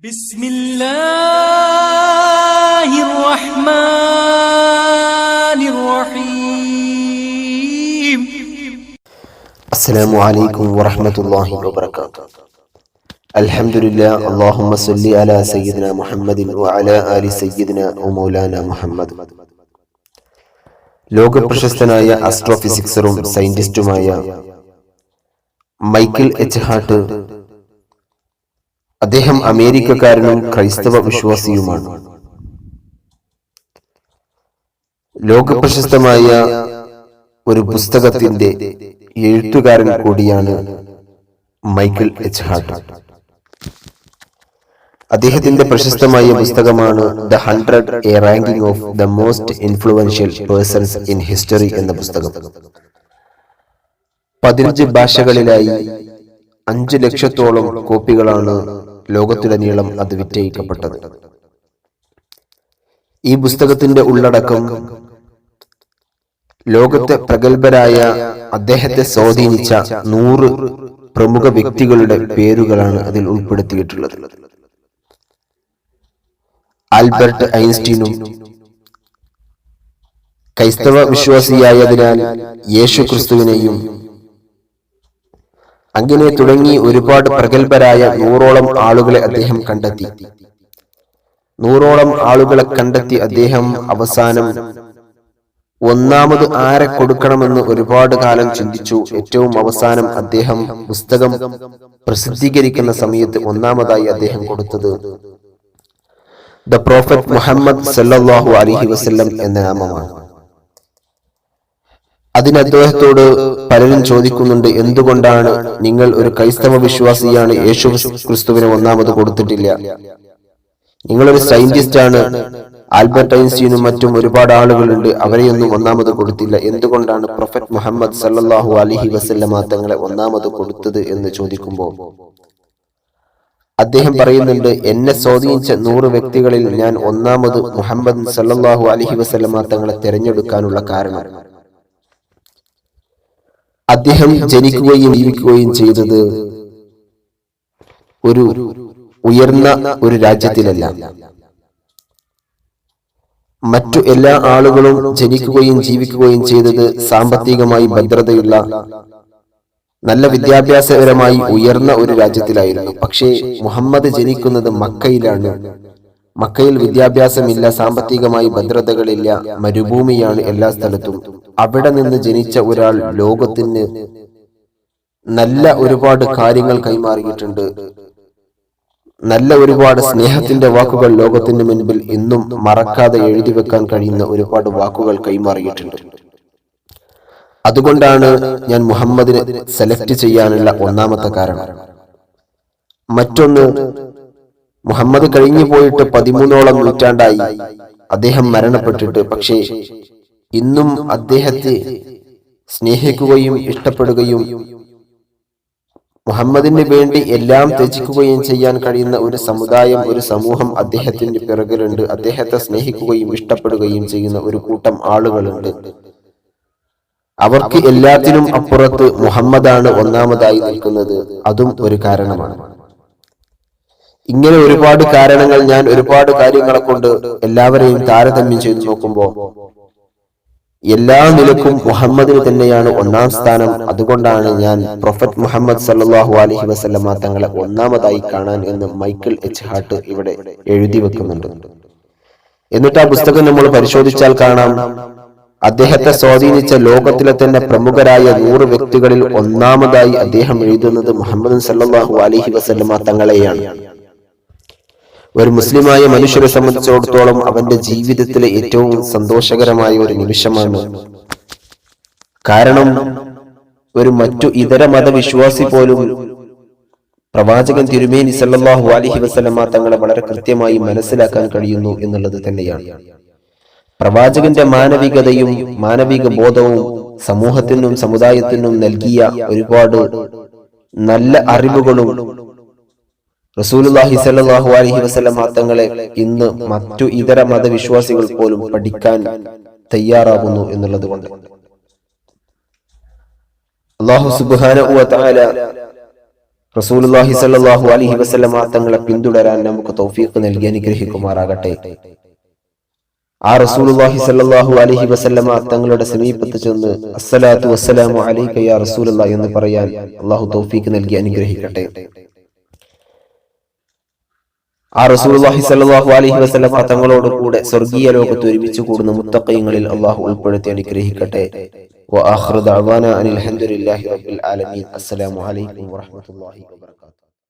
ബിസ്മില്ലാഹിർ റഹ്മാനിർ റഹീം. അസ്സലാമു അലൈക്കും വറഹ്മത്തുള്ളാഹി വബറകാതുഹു. അൽഹംദുലില്ലാഹ്. അല്ലാഹുമ്മ സ്വല്ലി അലാ സയ്യിദിനാ മുഹമ്മദിൻ വഅലാ ആലി സയ്യിദിനാ മൗലാനാ മുഹമ്മദ്. ലോകപ്രശസ്തനായ ആസ്ട്രോഫിസിക്സറും സയന്റിസ്റ്റുമായ മൈക്കിൾ എച്ച് ഹാർട്ട്, അദ്ദേഹം അമേരിക്കക്കാരനും ക്രൈസ്തവ വിശ്വാസിയുമാണ്. ലോകപ്രശസ്തമായ ഒരു പുസ്തകത്തിന്റെ എഴുത്തുകാരൻ കൂടിയാണ് മൈക്കിൾ എച്ച് ഹാർട്ട്. അദ്ദേഹത്തിന്റെ പ്രശസ്തമായ പുസ്തകമാണ് the 100 a ranking of the most influential persons in history എന്ന പുസ്തകം. 15 ഭാഷകളിലായി 5 ലക്ഷത്തോളം കോപ്പികളാണ് ലോകത്തിലുടനീളം അത് വിറ്റഴിക്കപ്പെട്ടത്. ഈ പുസ്തകത്തിന്റെ ഉള്ളടക്കം ലോകത്തെ പ്രഗത്ഭരായ, അദ്ദേഹത്തെ സ്വാധീനിച്ച 100 പ്രമുഖ വ്യക്തികളുടെ പേരുകളാണ് അതിൽ ഉൾപ്പെടുത്തിയിട്ടുള്ളത്. ആൽബർട്ട് ഐൻസ്റ്റീനും ക്രൈസ്തവ വിശ്വാസിയായതിനാൽ യേശു ക്രിസ്തുവിനെയും, അങ്ങനെ തുടങ്ങി ഒരുപാട് പ്രഗത്ഭരായ 100ഓളം ആളുകളെ അദ്ദേഹം കണ്ടെത്തി. 100ഓളം ആളുകളെ കണ്ടെത്തി അദ്ദേഹം അവസാനം ഒന്നാമത് ആരെ കൊടുക്കണമെന്ന് ഒരുപാട് കാലം ചിന്തിച്ചു. ഏറ്റവും അവസാനം അദ്ദേഹം പുസ്തകം പ്രസിദ്ധീകരിക്കുന്ന സമയത്ത് ഒന്നാമതായി അദ്ദേഹം കൊടുത്തത് ദ പ്രോഫറ്റ് മുഹമ്മദ് സല്ലല്ലാഹു അലൈഹി വസല്ലം എന്ന നാമമാണ്. അതിന് അദ്ദേഹത്തോട് പലരും ചോദിക്കുന്നുണ്ട്, എന്തുകൊണ്ടാണ് നിങ്ങൾ ഒരു ക്രൈസ്തവ വിശ്വാസിയാണ്, യേശു ക്രിസ്തുവിനെ ഒന്നാമത് കൊടുത്തിട്ടില്ല? നിങ്ങളൊരു സയന്റിസ്റ്റ് ആണ്, ആൽബർട്ട് ഐൻസ്റ്റീനും മറ്റും ഒരുപാട് ആളുകളുണ്ട്, അവരെയൊന്നും ഒന്നാമത് കൊടുത്തില്ല, എന്തുകൊണ്ടാണ് പ്രൊഫറ്റ് മുഹമ്മദ് സല്ലല്ലാഹു അലൈഹി വസല്ലമ തങ്ങളെ ഒന്നാമത് കൊടുത്തത് എന്ന് ചോദിക്കുമ്പോൾ അദ്ദേഹം പറയുന്നുണ്ട്, എന്നെ സ്വാധീനിച്ച 100 വ്യക്തികളിൽ ഞാൻ ഒന്നാമത് മുഹമ്മദ് സല്ലല്ലാഹു അലൈഹി വസല്ലമ തങ്ങളെ തിരഞ്ഞെടുക്കാനുള്ള കാരണം, അദ്ദേഹം ജനിക്കുകയും ജീവിക്കുകയും ചെയ്തത് ഒരു ഉയർന്ന ഒരു രാജ്യത്തിലല്ല. മറ്റു എല്ലാ ആളുകളും ജനിക്കുകയും ജീവിക്കുകയും ചെയ്തത് സാമ്പത്തികമായി ഭദ്രതയുള്ള, നല്ല വിദ്യാഭ്യാസപരമായി ഉയർന്ന ഒരു രാജ്യത്തിലായിരുന്നു. പക്ഷേ മുഹമ്മദ് ജനിക്കുന്നത് മക്കയിലാണ്. മക്കയിൽ വിദ്യാഭ്യാസമില്ല, സാമ്പത്തികമായി ഭദ്രതകളില്ല, മരുഭൂമിയാണ് എല്ലാ സ്ഥലത്തും. അവിടെ നിന്ന് ജനിച്ച ഒരാൾ ലോകത്തിന് നല്ല ഒരുപാട് കാര്യങ്ങൾ കൈമാറിയിട്ടുണ്ട്. നല്ല ഒരുപാട് സ്നേഹത്തിന്റെ വാക്കുകൾ ലോകത്തിന് മുൻപിൽ ഇന്നും മറക്കാതെ എഴുതി വെക്കാൻ കഴിയുന്ന ഒരുപാട് വാക്കുകൾ കൈമാറിയിട്ടുണ്ട്. അതുകൊണ്ടാണ് ഞാൻ മുഹമ്മദിനെ സെലക്ട് ചെയ്യാനുള്ള ഒന്നാമത്തെ കാരണം. മറ്റൊന്ന്, മുഹമ്മദ് കഴിഞ്ഞു പോയിട്ട് 13ഓളം നൂറ്റാണ്ടായി അദ്ദേഹം മരണപ്പെട്ടിട്ട്. പക്ഷേ ഇന്നും അദ്ദേഹത്തെ സ്നേഹിക്കുകയും ഇഷ്ടപ്പെടുകയും മുഹമ്മദിന് വേണ്ടി എല്ലാം ത്യജിക്കുകയും ചെയ്യാൻ കഴിയുന്ന ഒരു സമുദായം, ഒരു സമൂഹം അദ്ദേഹത്തിന്റെ പിറകിലുണ്ട്. അദ്ദേഹത്തെ സ്നേഹിക്കുകയും ഇഷ്ടപ്പെടുകയും ചെയ്യുന്ന ഒരു കൂട്ടം ആളുകളുണ്ട്. അവർക്ക് എല്ലാത്തിനും അപ്പുറത്ത് മുഹമ്മദാണ് ഒന്നാമതായി നിൽക്കുന്നത്. അതും ഒരു കാരണമാണ്. ഇങ്ങനെ ഒരുപാട് കാരണങ്ങൾ, ഞാൻ ഒരുപാട് കാര്യങ്ങളെ കൊണ്ട് എല്ലാവരെയും താരതമ്യം ചെയ്തു നോക്കുമ്പോൾ എല്ലാ നിലക്കും മുഹമ്മദിന് തന്നെയാണ് ഒന്നാം സ്ഥാനം. അതുകൊണ്ടാണ് ഞാൻ പ്രൊഫറ്റ് മുഹമ്മദ് സല്ലല്ലാഹു അലൈഹി വസല്ലമ തങ്ങളെ ഒന്നാമതായി കാണാൻ എന്ന് മൈക്കിൾ എച്ച് ഹാർട്ട് ഇവിടെ എഴുതി വെക്കുന്നുണ്ട്. എന്നിട്ട് ആ പുസ്തകം നമ്മൾ പരിശോധിച്ചാൽ കാണാം, അദ്ദേഹത്തെ സ്വാധീനിച്ച ലോകത്തിലെ തന്നെ പ്രമുഖരായ 100 വ്യക്തികളിൽ ഒന്നാമതായി അദ്ദേഹം എഴുതുന്നത് മുഹമ്മദ് സല്ലല്ലാഹു അലൈഹി വസല്ലമ തങ്ങളെയാണ്. ഒരു മുസ്ലിമായ മനുഷ്യരെ സംബന്ധിച്ചിടത്തോളം അവന്റെ ജീവിതത്തിലെ ഏറ്റവും സന്തോഷകരമായ ഒരു നിമിഷമാണ്. കാരണം ഒരു മറ്റു ഇതര മതവിശ്വാസി പോലും പ്രവാചകൻ തിരുമേനി സല്ലല്ലാഹു അലൈഹി വസല്ലമ തങ്ങളെ വളരെ കൃത്യമായി മനസ്സിലാക്കാൻ കഴിയുന്നു എന്നുള്ളത് തന്നെയാണ്. പ്രവാചകന്റെ മാനവികതയും മാനവിക ബോധവും സമൂഹത്തിനും സമുദായത്തിനും നൽകിയ ഒരുപാട് നല്ല അറിവുകളും റസൂലുള്ളാഹി സ്വല്ലല്ലാഹു അലൈഹി വസല്ലം തങ്ങളെ ഇന്ന് മറ്റു ഇതര മതവിശ്വാസികൾ പോലും പഠിക്കാൻ തയ്യാറാകുന്നു എന്നുള്ളത് കൊണ്ട് അല്ലാഹു സുബ്ഹാനഹു വ തആല റസൂലുള്ളാഹി സ്വല്ലല്ലാഹു അലൈഹി വസല്ലമ തങ്ങളെ പിന്തുടരാൻ നമുക്ക് തൗഫീഖ് നൽകി അനുഗ്രഹിക്കുമാറാകട്ടെ. ആ റസൂലുള്ളാഹി സ്വല്ലല്ലാഹു അലൈഹി വസല്ലമ തങ്ങളുടെ സമീപത്ത് ചെന്ന് അസ്സലാത്തു വസ്സലാമു അലൈക യാ റസൂലല്ലാഹ് എന്ന് പറയാൻ അല്ലാഹു തൗഫീഖ് നൽകി അനുഗ്രഹിക്കട്ടെ. ആ റസൂലുള്ളാഹി സ്വല്ലല്ലാഹു അലൈഹി വസല്ലമ തങ്ങളോട് കൂടെ സ്വർഗീയ ലോകത്ത് ഒരുമിച്ച് കൂടുന്ന മുത്തഖീങ്ങളിൽ അല്ലാഹു ഉൾപ്പെടുത്തി അനുഗ്രഹിക്കട്ടെ. വആഖിറു ദഅവാനാ അനിൽ ഹംദുലില്ലാഹി റബ്ബിൽ ആലമീൻ. അസ്സലാമു അലൈക്കും വറഹ്മത്തുള്ളാഹി വബറകാതുഹു.